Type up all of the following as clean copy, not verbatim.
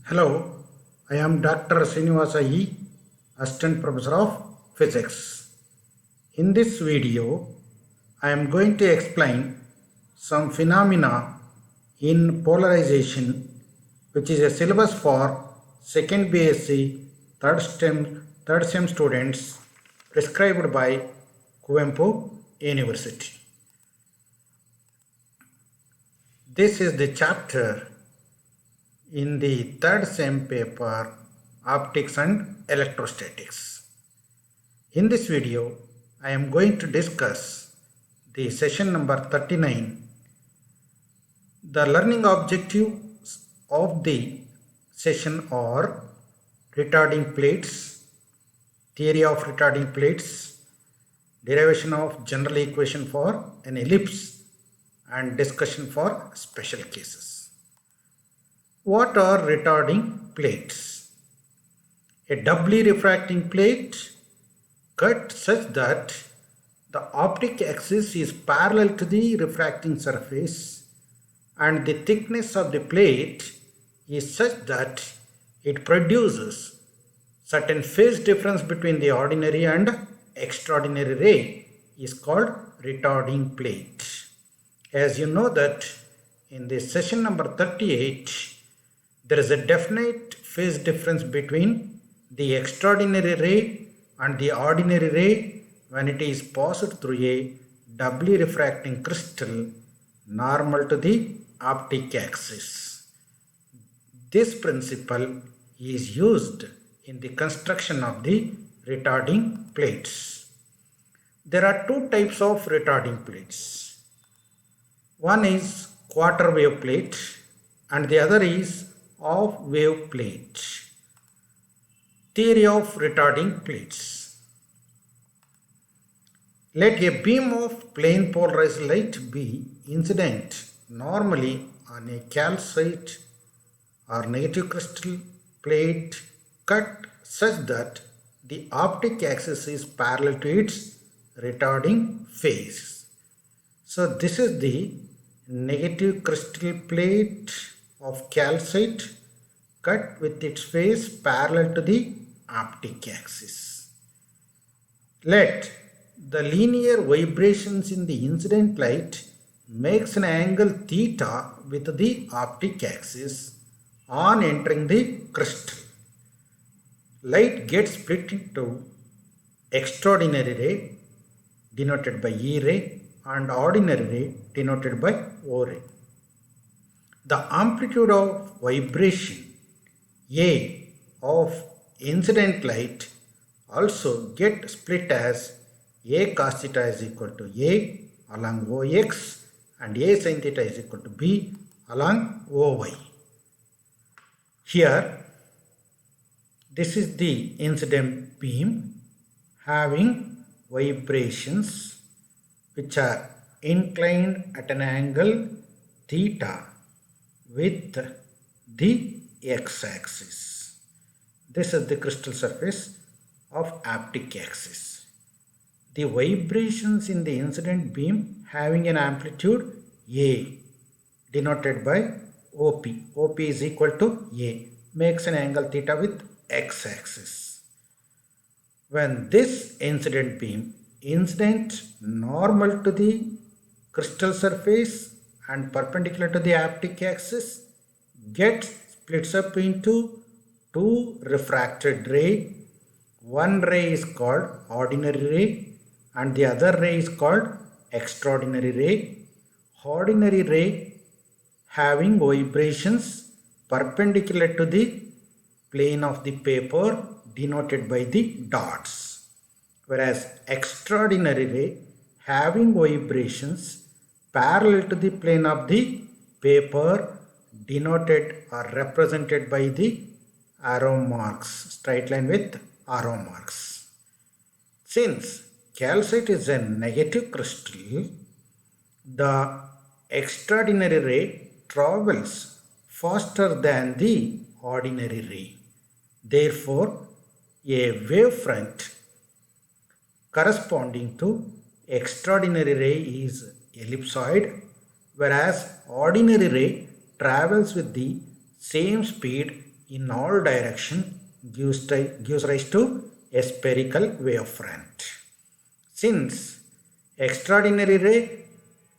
Hello, I am Dr. Srinivasa E, Assistant Professor of Physics. In this video, I am going to explain some phenomena in polarization, which is a syllabus for second BSc, third sem students prescribed by Kuvempu University. This is the chapter in the third sem paper, Optics and Electrostatics. In this video, I am going to discuss the session number 39. The learning objectives of the session are retarding plates, theory of retarding plates, derivation of general equation for an ellipse, and discussion for special cases. What are retarding plates? A doubly refracting plate cut such that the optic axis is parallel to the refracting surface and the thickness of the plate is such that it produces certain phase difference between the ordinary and extraordinary ray is called retarding plate. As you know that in the session number 38, there is a definite phase difference between the extraordinary ray and the ordinary ray when it is passed through a doubly refracting crystal normal to the optic axis. This principle is used in the construction of the retarding plates. There are two types of retarding plates. One is quarter wave plate and the other is of wave plate. Theory of retarding plates. Let a beam of plane polarized light be incident normally on a calcite or negative crystal plate cut such that the optic axis is parallel to its retarding phase. So this is the negative crystal plate of calcite cut with its face parallel to the optic axis. Let the linear vibrations in the incident light makes an angle theta with the optic axis on entering the crystal. Light gets split into extraordinary ray denoted by E ray and ordinary ray denoted by O ray. The amplitude of vibration A of incident light also get split as A cos theta is equal to A along OX and A sin theta is equal to B along OY. Here, this is the incident beam having vibrations which are inclined at an angle theta with the x-axis. This is the crystal surface of optic axis. The vibrations in the incident beam having an amplitude A denoted by OP. OP is equal to A makes an angle theta with x-axis. When this incident beam incident normal to the crystal surface and perpendicular to the optic axis gets splits up into two refracted ray. One ray is called ordinary ray and the other ray is called extraordinary ray. Ordinary ray having vibrations perpendicular to the plane of the paper denoted by the dots, whereas extraordinary ray having vibrations parallel to the plane of the paper denoted or represented by the arrow marks, straight line with arrow marks. Since calcite is a negative crystal, the extraordinary ray travels faster than the ordinary ray. Therefore, a wavefront corresponding to extraordinary ray is ellipsoid, whereas ordinary ray travels with the same speed in all direction gives rise to a spherical wavefront. Since extraordinary ray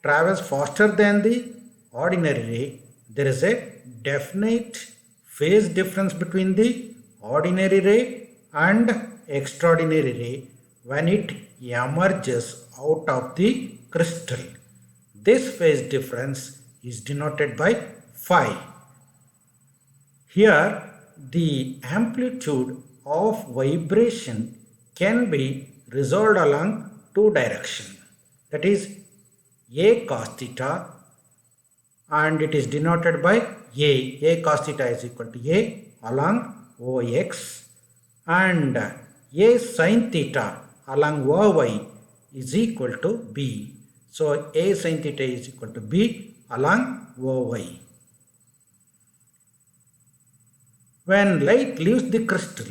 travels faster than the ordinary ray, there is a definite phase difference between the ordinary ray and extraordinary ray when it emerges out of the crystal. This phase difference is denoted by phi. Here, the amplitude of vibration can be resolved along two directions. That is A cos theta, and it is denoted by A. A cos theta is equal to A along OX, and A sin theta along OY is equal to B. So A sin theta is equal to B along OY. When light leaves the crystal,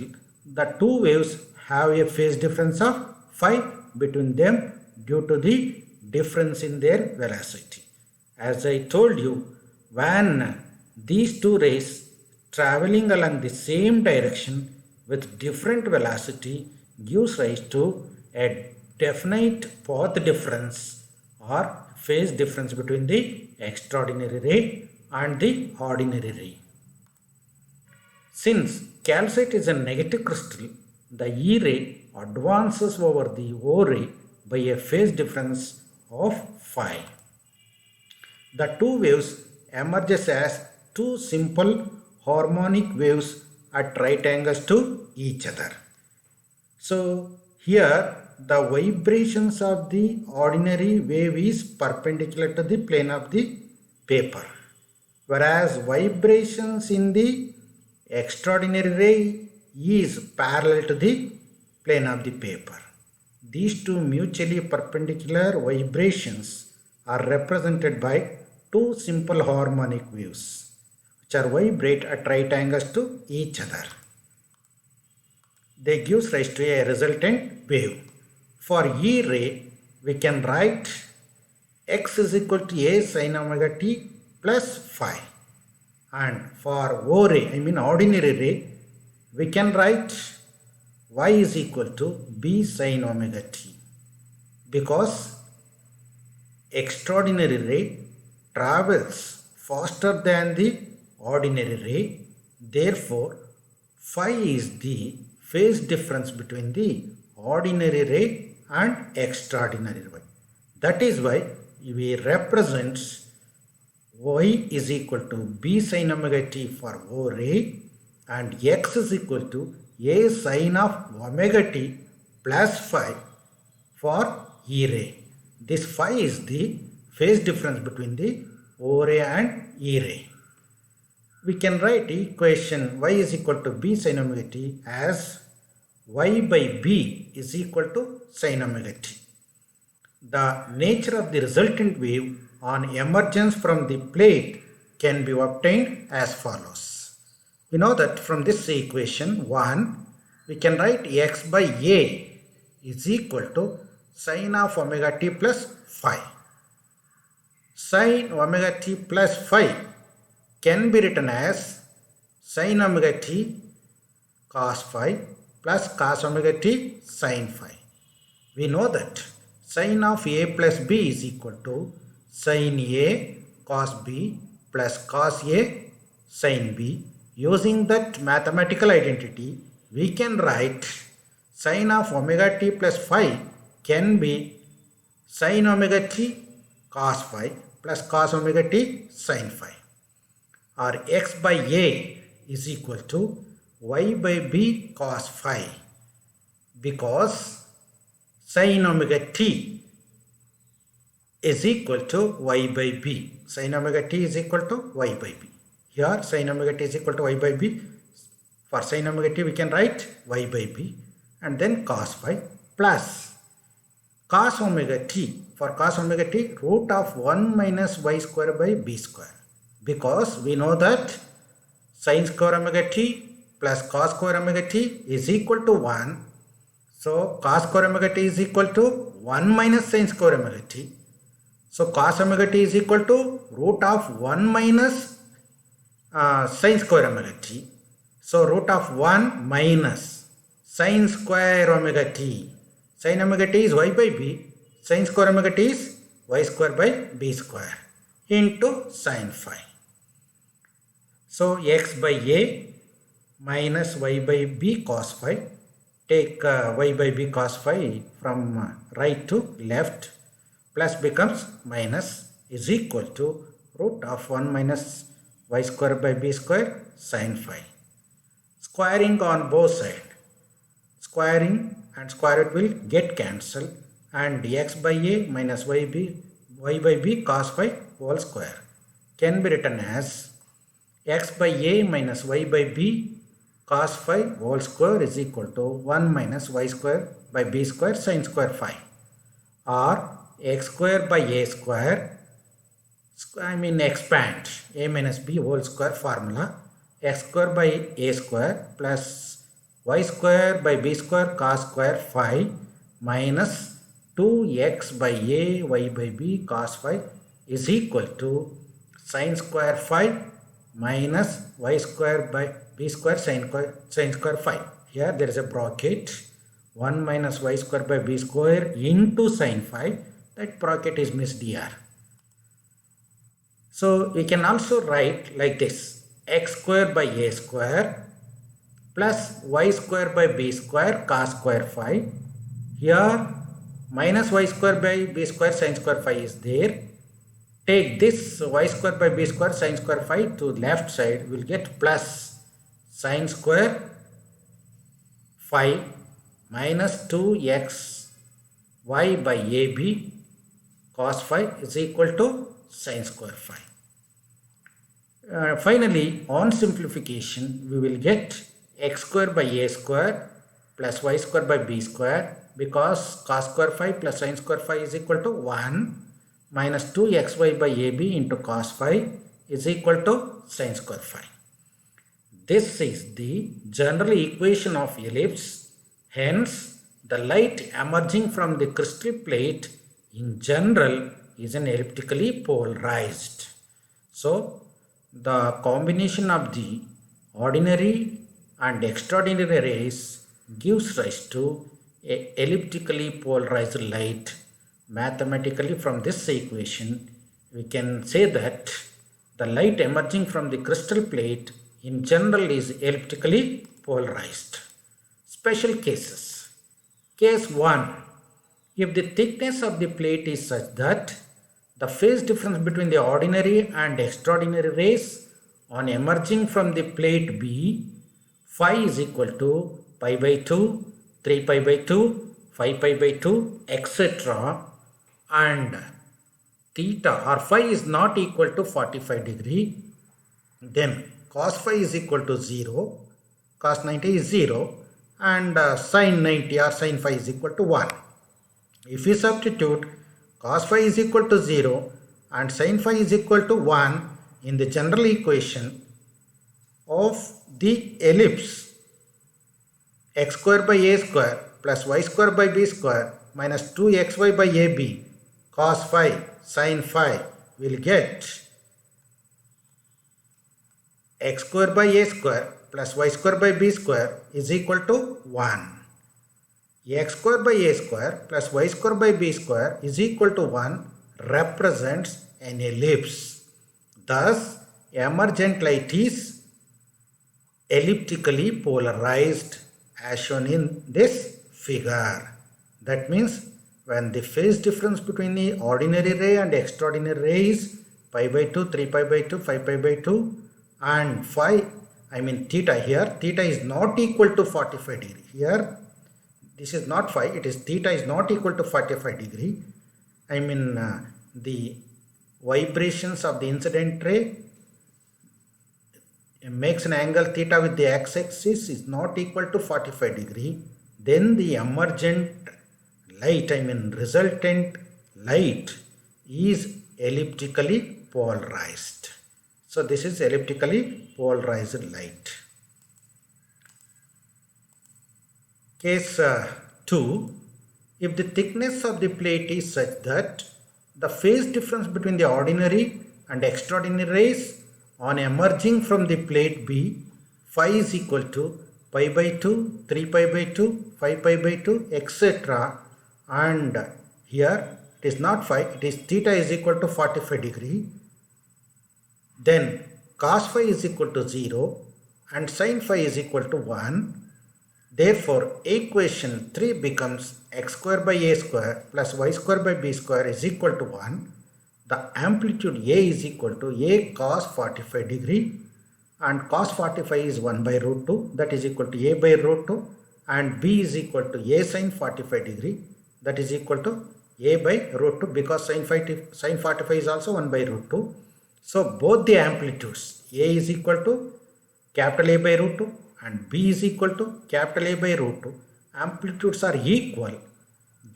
the two waves have a phase difference of phi between them due to the difference in their velocity. As I told you, when these two rays traveling along the same direction with different velocity gives rise to a definite path difference or phase difference between the extraordinary ray and the ordinary ray. Since calcite is a negative crystal, the E ray advances over the O ray by a phase difference of phi. The two waves emerges as two simple harmonic waves at right angles to each other. So here the vibrations of the ordinary wave is perpendicular to the plane of the paper, whereas vibrations in the extraordinary ray is parallel to the plane of the paper. These two mutually perpendicular vibrations are represented by two simple harmonic waves which are vibrate at right angles to each other. They give rise to a resultant wave. For E ray, we can write x is equal to a sin omega t plus phi. And for O ray, ordinary ray, we can write y is equal to b sin omega t. Because extraordinary ray travels faster than the ordinary ray, therefore phi is the phase difference between the ordinary ray and extraordinary ray. That is why we represent y is equal to b sin omega t for O ray and x is equal to a sin of omega t plus phi for E ray. This phi is the phase difference between the O ray and E ray. We can write equation y is equal to b sin omega t as y by b is equal to sin omega t. The nature of the resultant wave on emergence from the plate can be obtained as follows. We know that from this equation 1, we can write x by a is equal to sin of omega t plus phi. Sin omega t plus phi can be written as sin omega t cos phi plus cos omega t sin phi. We know that sin of a plus b is equal to sin a cos b plus cos a sin b. Using that mathematical identity, we can write sin of omega t plus phi can be sin omega t cos phi plus cos omega t sin phi, or x by a is equal to y by b cos phi, because sin omega t is equal to y by b. Sin omega t is equal to y by b. Here sin omega t is equal to y by b. For sin omega t we can write y by b and then cos phi plus cos omega t. For cos omega t, root of 1 minus y square by b square. Because we know that sin square omega t plus cos square omega t is equal to 1. So cos square omega t is equal to 1 minus sin square omega t. So cos omega t is equal to root of 1 minus sin square omega t. So root of 1 minus sine square omega t. Sine omega t is y by b. Sine square omega t is y square by b square into sine phi. So x by a minus y by b cos phi. Take y by b cos phi from right to left, plus becomes minus is equal to root of 1 minus y square by b square sin phi. Squaring on both sides. Squaring and square root will get cancelled, and x by a minus y by b cos phi whole square can be written as x by a minus y by b cos phi whole square is equal to 1 minus y square by b square sin square phi, or x square by a square, expand a minus b whole square formula, x square by a square plus y square by b square cos square phi minus 2x by a y by b cos phi is equal to sin square phi minus y square by b square sin square phi. Here there is a bracket, 1 minus y square by b square into sin phi. That bracket is missed here. So we can also write like this: x square by a square plus y square by b square cos square phi. Here minus y square by b square sin square phi is there. Take this y square by b square sin square phi to left side, will get plus sin square phi minus 2x y by ab cos phi is equal to sin square phi. Finally, on simplification, we will get x square by a square plus y square by b square, because cos square phi plus sin square phi is equal to 1 minus 2xy by ab into cos phi is equal to sin square phi. This is the general equation of ellipse. Hence, the light emerging from the crystal plate in general is an elliptically polarized. So, the combination of the ordinary and extraordinary rays gives rise to a elliptically polarized light. Mathematically, from this equation, we can say that the light emerging from the crystal plate in general is elliptically polarized. Special cases. Case 1. If the thickness of the plate is such that the phase difference between the ordinary and extraordinary rays on emerging from the plate B, phi is equal to pi by 2, 3 pi by 2, 5 pi by 2, etc., and theta or phi is not equal to 45 degree, then cos phi is equal to 0, cos 90 is 0, and sin 90 or sin phi is equal to 1. If we substitute cos phi is equal to 0 and sin phi is equal to 1 in the general equation of the ellipse, x square by a square plus y square by b square minus 2xy by ab cos phi sin phi, will get x square by a square plus y square by b square is equal to 1. X square by a square plus y square by b square is equal to 1 represents an ellipse. Thus, emergent light is elliptically polarized as shown in this figure. That means when the phase difference between the ordinary ray and extraordinary ray is pi by 2, 3 pi by 2, 5 pi by 2, and phi, theta here, theta is not equal to 45 degree. Here, this is not phi, it is theta is not equal to 45 degree. The vibrations of the incident ray makes an angle theta with the x-axis is not equal to 45 degree. Then the emergent light, resultant light is elliptically polarized. So this is elliptically polarized light. Case 2. If the thickness of the plate is such that the phase difference between the ordinary and extraordinary rays on emerging from the plate B, phi is equal to pi by 2, 3 pi by 2, 5 pi by 2, etc. And here it is not phi, it is theta is equal to 45 degree. Then cos phi is equal to 0 and sin phi is equal to 1. Therefore, equation 3 becomes x square by a square plus y square by b square is equal to 1. The amplitude A is equal to A cos 45 degree, and cos 45 is 1 by root 2, that is equal to A by root 2, and B is equal to A sin 45 degree, that is equal to A by root 2, because sin 45 is also 1 by root 2. So both the amplitudes, A is equal to capital A by root 2 and B is equal to capital A by root 2, amplitudes are equal.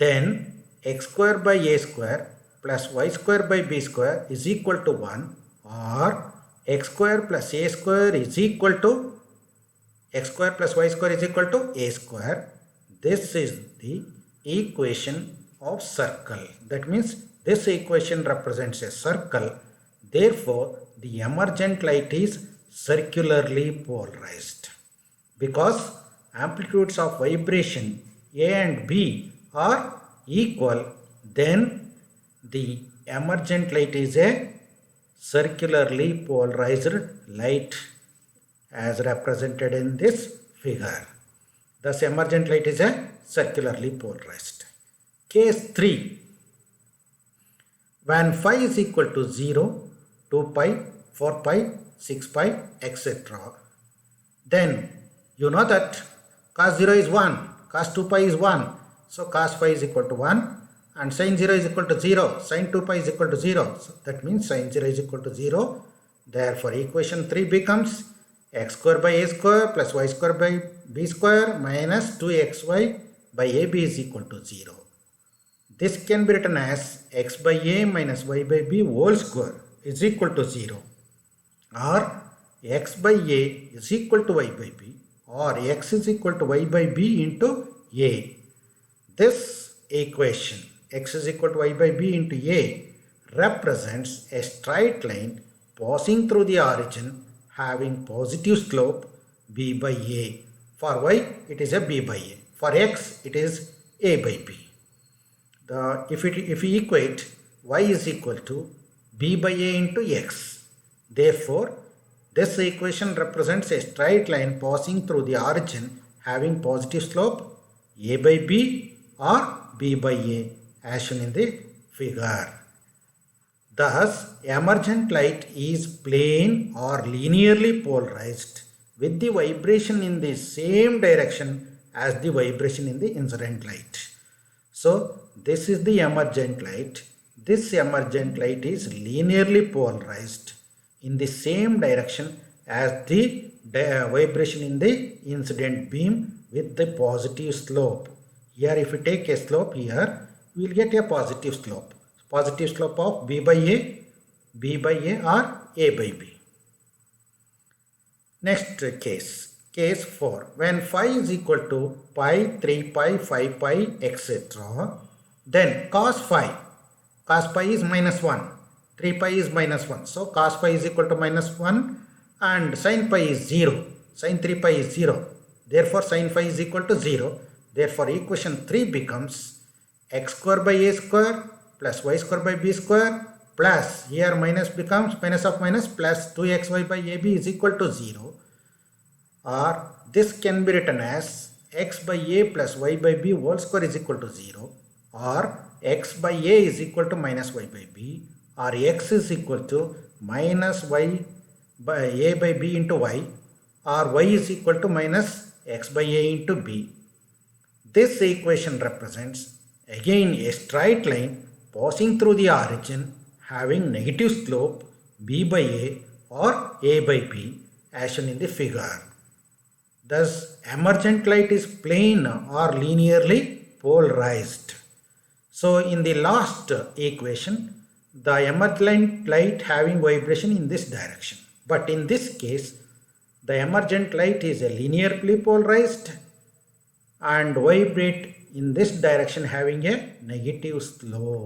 Then x square by a square plus y square by b square is equal to 1, or x square plus a square is equal to x square plus y square is equal to a square. This is the equation of circle. That means this equation represents a circle. Therefore, the emergent light is circularly polarized. Because amplitudes of vibration A and B are equal, then the emergent light is a circularly polarized light as represented in this figure. Thus, emergent light is a circularly polarized. Case 3. When phi is equal to 0, 2 pi, 4 pi, 6 pi, etc. Then you know that cos 0 is 1, cos 2 pi is 1. So cos phi is equal to 1 and sin 0 is equal to 0, sin 2 pi is equal to 0. So that means sin 0 is equal to 0. Therefore, equation 3 becomes x square by a square plus y square by b square minus 2xy by ab is equal to 0. This can be written as x by a minus y by b whole square is equal to 0, or x by a is equal to y by b, or x is equal to y by b into a. This equation x is equal to y by b into a represents a straight line passing through the origin having positive slope b by a. For y it is a b by a. For x it is a by b. If we equate y is equal to b by a into x, therefore this equation represents a straight line passing through the origin having positive slope a by b or b by a as shown in the figure. Thus, emergent light is plane or linearly polarized with the vibration in the same direction as the vibration in the incident light. So, this is the emergent light. This emergent light is linearly polarized in the same direction as the vibration in the incident beam with the positive slope. Here if we take a slope here, we will get a positive slope. Positive slope of b by a or a by b. Next case, case 4. When phi is equal to pi, 3 pi, 5 pi, etc. Then cos pi is minus 1. 3 pi is minus 1. So cos pi is equal to minus 1 and sin pi is 0. Sin 3 pi is 0. Therefore sin phi is equal to 0. Therefore equation 3 becomes x square by a square plus y square by b square plus, here minus becomes minus of minus, plus 2xy by ab is equal to 0. Or this can be written as x by a plus y by b whole square is equal to 0, or x by a is equal to minus y by b, or x is equal to minus y by a by b into y, or y is equal to minus x by a into b. This equation represents again a straight line passing through the origin having negative slope b by a or a by b as shown in the figure. Thus, emergent light is plane or linearly polarized. So, in the last equation, the emergent light having vibration in this direction. But in this case, the emergent light is a linearly polarized and vibrate in this direction having a negative slope.